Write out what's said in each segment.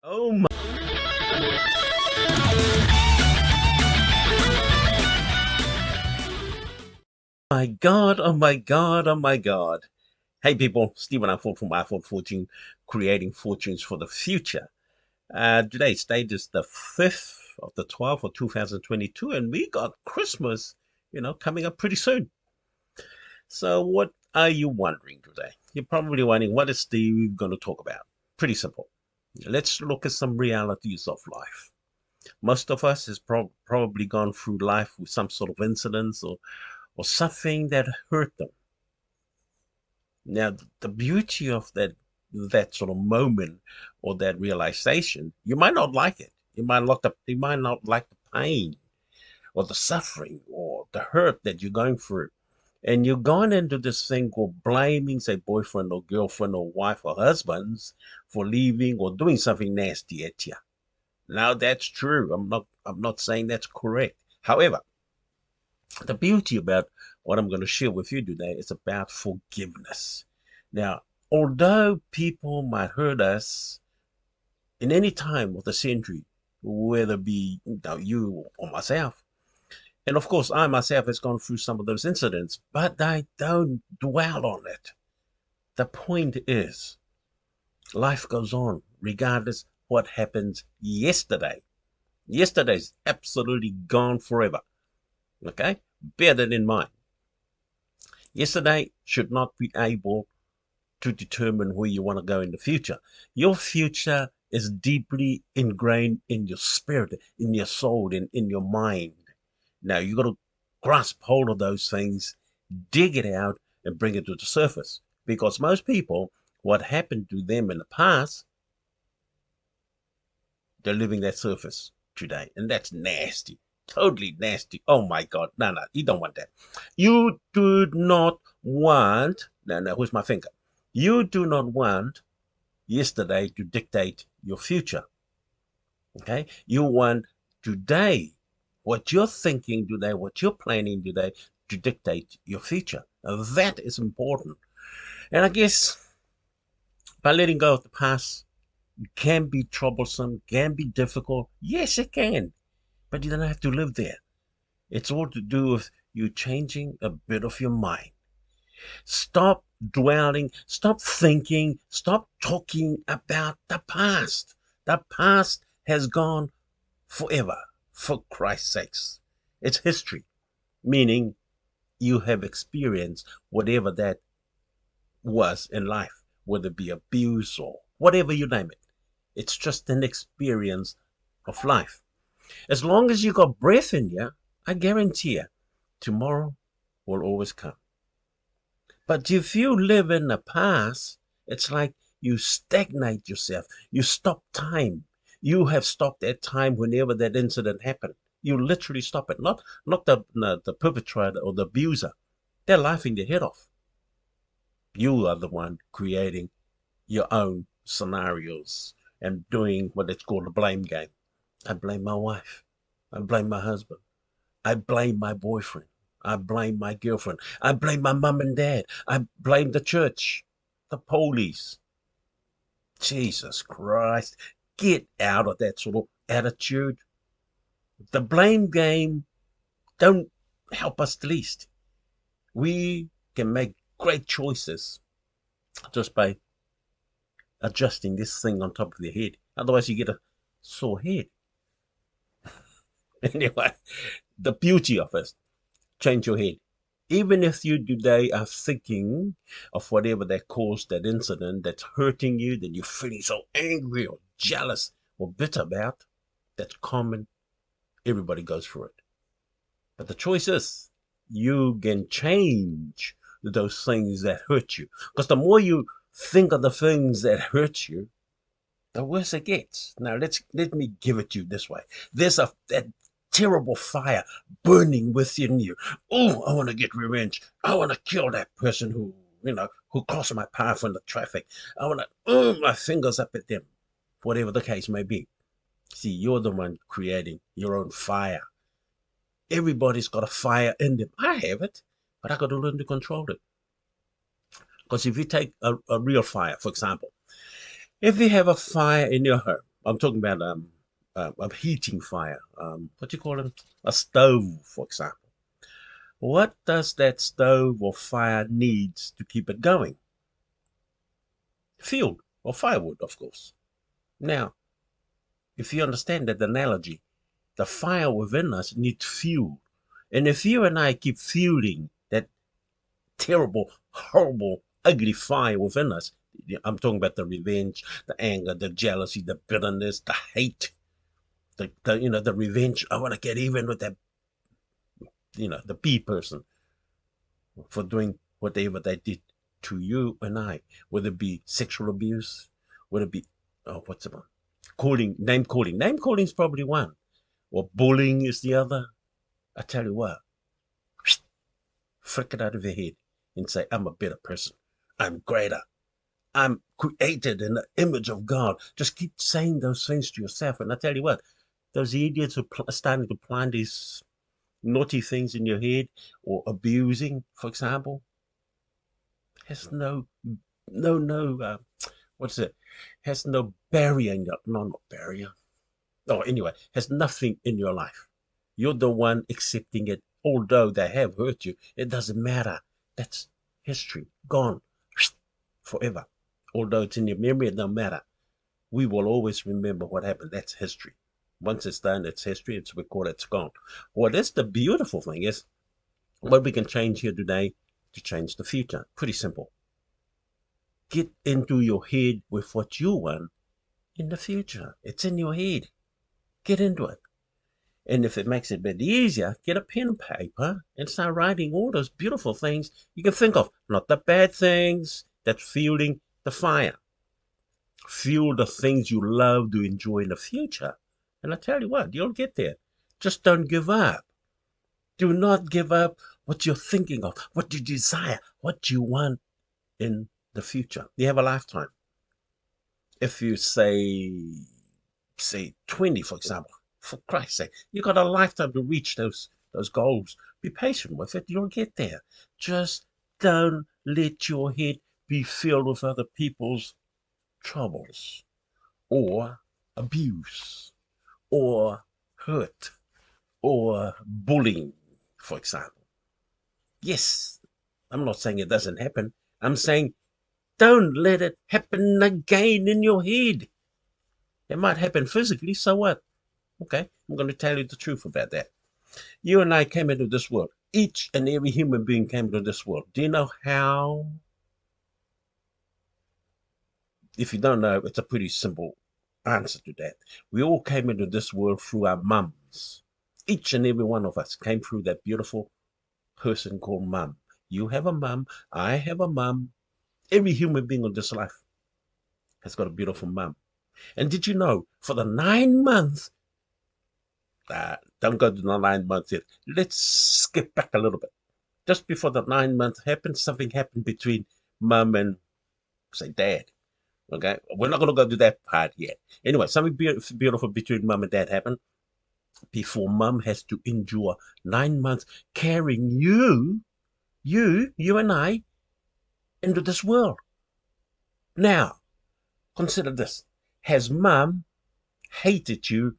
Oh my God, oh my God, oh my God. Hey people, Stephen Unfold from iPhone 14, creating fortunes for the future. Today's date is the 5th of the 12th of 2022, and we got Christmas, coming up pretty soon. So, what are you wondering today? You're probably wondering, what is Steve going to talk about? Pretty simple. Let's look at some realities of life. Most of us has probably gone through life with some sort of incidents or something that hurt them. Now, the beauty of that sort of moment or that realization, you might not like it. You might not like the pain or the suffering or the hurt that you're going through. And you're going into this thing called blaming, say, boyfriend or girlfriend or wife or husbands for leaving or doing something nasty at you. Now that's true. I'm not saying that's correct. However, the beauty about what I'm going to share with you today is about forgiveness. Now, although people might hurt us in any time of the century, whether it be you or myself, and of course, I myself has gone through some of those incidents, but I don't dwell on it. The point is, life goes on regardless what happens yesterday. Yesterday's absolutely gone forever. Okay? Bear that in mind. Yesterday should not be able to determine where you want to go in the future. Your future is deeply ingrained in your spirit, in your soul, in your mind. Now you got to grasp hold of those things, dig it out, and bring it to the surface. Because most people, what happened to them in the past, they're living that surface today. And that's nasty. Totally nasty. Oh my God. No, you don't want that. You do not want, no, where's my finger? You do not want yesterday to dictate your future. Okay? You want today, what you're thinking today, what you're planning today, to dictate your future. Now, that is important. And I guess by letting go of the past can be troublesome, can be difficult. Yes, it can. But you don't have to live there. It's all to do with you changing a bit of your mind. Stop dwelling, stop thinking, stop talking about the past. The past has gone forever, for Christ's sakes. It's history, meaning you have experienced whatever that was in life, whether it be abuse or whatever you name it. It's just an experience of life. As long as you got breath in you, I guarantee you, tomorrow will always come. But if you live in the past, it's like you stagnate yourself. You stop time. You have stopped that time whenever that incident happened. You literally stop it. Not the perpetrator or the abuser. They're laughing their head off. You are the one creating your own scenarios and doing what it's called a blame game. I blame my wife. I blame my husband. I blame my boyfriend. I blame my girlfriend. I blame my mom and dad. I blame the church, the police. Jesus Christ. Get out of that sort of attitude. The blame game don't help us the least. We can make great choices just by adjusting this thing on top of your head. Otherwise, you get a sore head. Anyway, the beauty of it, change your head. Even if you today are thinking of whatever that caused that incident that's hurting you, that you're feeling so angry or jealous or bitter about, that's common. Everybody goes through it. But the choice is you can change those things that hurt you. Because the more you think of the things that hurt you, the worse it gets. Now let me give it to you this way. There's that terrible fire burning within you. Oh, I want to get revenge. I want to kill that person who crossed my path in the traffic. I want to my fingers up at them, whatever the case may be. See, you're the one creating your own fire. Everybody's got a fire in them. I have it, but I got to learn to control it. Because if you take a real fire, for example, if you have a fire in your home, I'm talking about a heating fire. What do you call it? A stove, for example. What does that stove or fire needs to keep it going? Fuel or firewood, of course. Now, if you understand that analogy, the fire within us needs fuel. And if you and I keep fueling that terrible, horrible, ugly fire within us, I'm talking about the revenge, the anger, the jealousy, the bitterness, the hate, the revenge. I want to get even with that, the B person for doing whatever they did to you and I, whether it be sexual abuse, whether it be, what's it, name calling. Name calling is probably one, or bullying is the other. I tell you what, flick it out of your head and say, I'm a better person. I'm greater. I'm created in the image of God. Just keep saying those things to yourself. And I tell you what, those idiots who are starting to plant these naughty things in your head, or abusing, for example, has what's it? Has no barrier in your, no, not barrier. Oh, anyway, has nothing in your life. You're the one accepting it, although they have hurt you. It doesn't matter. That's history, gone forever. Although it's in your memory, it don't matter. We will always remember what happened. That's history. Once it's done, it's history. It's recorded. It's gone. Well, that's the beautiful thing is what we can change here today to change the future. Pretty simple. Get into your head with what you want in the future. It's in your head. Get into it. And if it makes it a bit easier, get a pen and paper and start writing all those beautiful things you can think of. Not the bad things that's fueling the fire. Fuel the things you love to enjoy in the future. And I tell you what, you'll get there. Just don't give up. Do not give up what you're thinking of, what you desire, what you want in the future. You have a lifetime. If you say 20, for example, for Christ's sake, you got a lifetime to reach those goals. Be patient with it. You'll get there. Just don't let your head be filled with other people's troubles or abuse or hurt or bullying, for example. Yes, I'm not saying it doesn't happen. I'm saying don't let it happen again in your head. It might happen physically, so what? Okay, I'm going to tell you the truth about that. You and I came into this world. Each and every human being came into this world. Do you know how? If you don't know, it's a pretty simple answer to that. We all came into this world through our mums. Each and every one of us came through that beautiful person called mum. You have a mum. I have a mum. Every human being on this life has got a beautiful mum. And did you know, for the 9 months, don't go to the 9 months yet. Let's skip back a little bit. Just before the 9 months happened, something happened between mum and, say, dad. Okay, we're not going to go to that part yet. Anyway, something beautiful between mum and dad happened before mum has to endure 9 months carrying you and I into this world. Now, consider this. Has mum hated you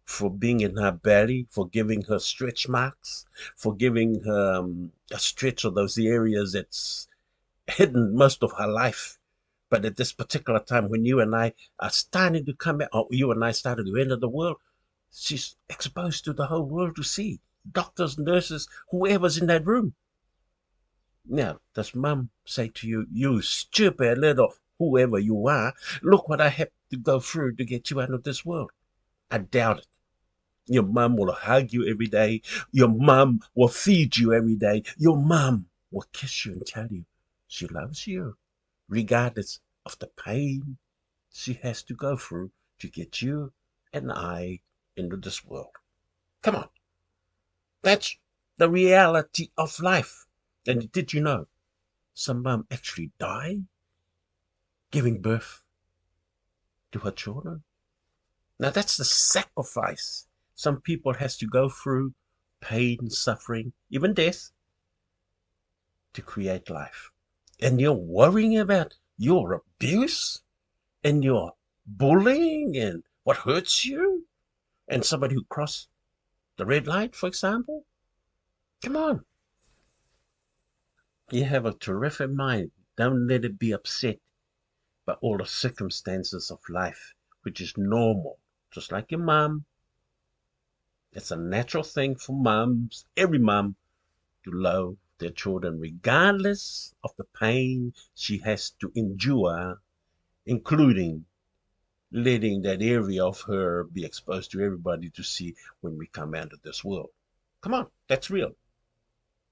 for being in her belly, for giving her stretch marks, for giving her a stretch of those areas that's hidden most of her life? But at this particular time, when you and I are starting to come out, or you and I started to enter the world, she's exposed to the whole world to see. Doctors, nurses, whoever's in that room. Now, does mum say to you, you stupid little whoever you are, look what I have to go through to get you out of this world? I doubt it. Your mum will hug you every day. Your mum will feed you every day. Your mum will kiss you and tell you she loves you, regardless of the pain she has to go through to get you and I into this world. Come on. That's the reality of life. And did you know some mum actually die giving birth to her children? Now that's the sacrifice some people has to go through, pain, suffering, even death, to create life. And you're worrying about your abuse and your bullying and what hurts you, and somebody who crossed the red light, for example. Come on. You have a terrific mind. Don't let it be upset by all the circumstances of life, which is normal. Just like your mom. It's a natural thing for moms, every mom, to love their children regardless of the pain she has to endure, including letting that area of her be exposed to everybody to see when we come out of this world. Come on, that's real.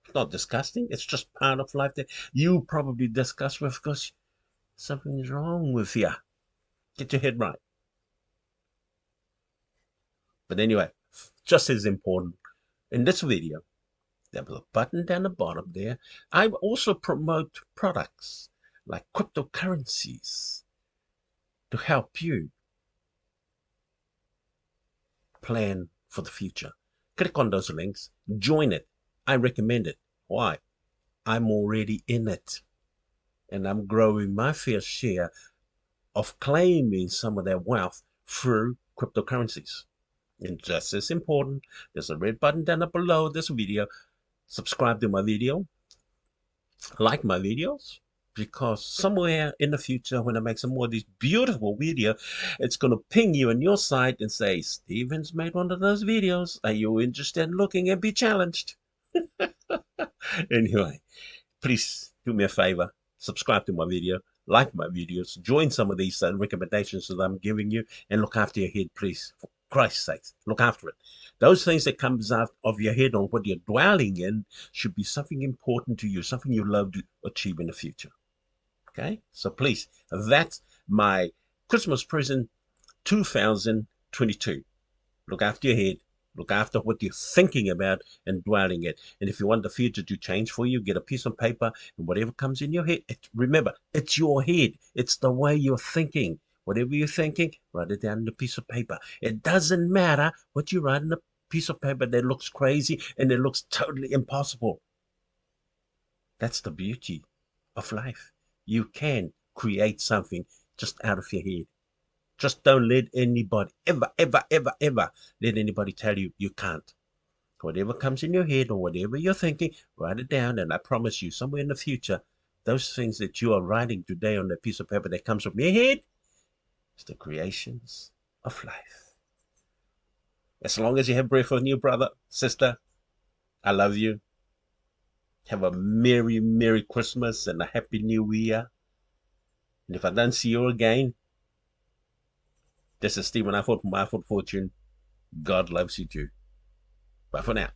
It's not disgusting. It's just part of life that you probably discuss with because something is wrong with you. Get your head right. But anyway, just as important, in this video, there was a button down the bottom there. I also promote products like cryptocurrencies to help you plan for the future. Click on those links, join it. I recommend it. Why? I'm already in it, and I'm growing my fair share of claiming some of that wealth through cryptocurrencies. And just as important, there's a red button down below this video. Subscribe to my video, like my videos, because somewhere in the future, when I make some more of these beautiful videos, it's going to ping you on your site and say, Stephen's made one of those videos. Are you interested in looking and be challenged? Anyway, please do me a favor, subscribe to my video, like my videos, join some of these recommendations that I'm giving you, and look after your head, please. For Christ's sake, look after it. Those things that comes out of your head on what you're dwelling in should be something important to you, something you love to achieve in the future. Okay? So please, that's my Christmas present 2022. Look after your head. Look after what you're thinking about and dwelling it. And if you want the future to change for you, get a piece of paper and whatever comes in your head. Remember, it's your head. It's the way you're thinking. Whatever you're thinking, write it down on a piece of paper. It doesn't matter what you write on a piece of paper that looks crazy and it looks totally impossible. That's the beauty of life. You can create something just out of your head. Just don't let anybody, ever let anybody tell you you can't. Whatever comes in your head or whatever you're thinking, write it down, and I promise you, somewhere in the future, those things that you are writing today on that piece of paper that comes from your head is the creations of life. As long as you have breath on you, brother, sister, I love you. Have a merry, merry Christmas and a happy new year. And if I don't see you again, this is Stephen Ifold from Ifold Fortune. God loves you too. Bye for now.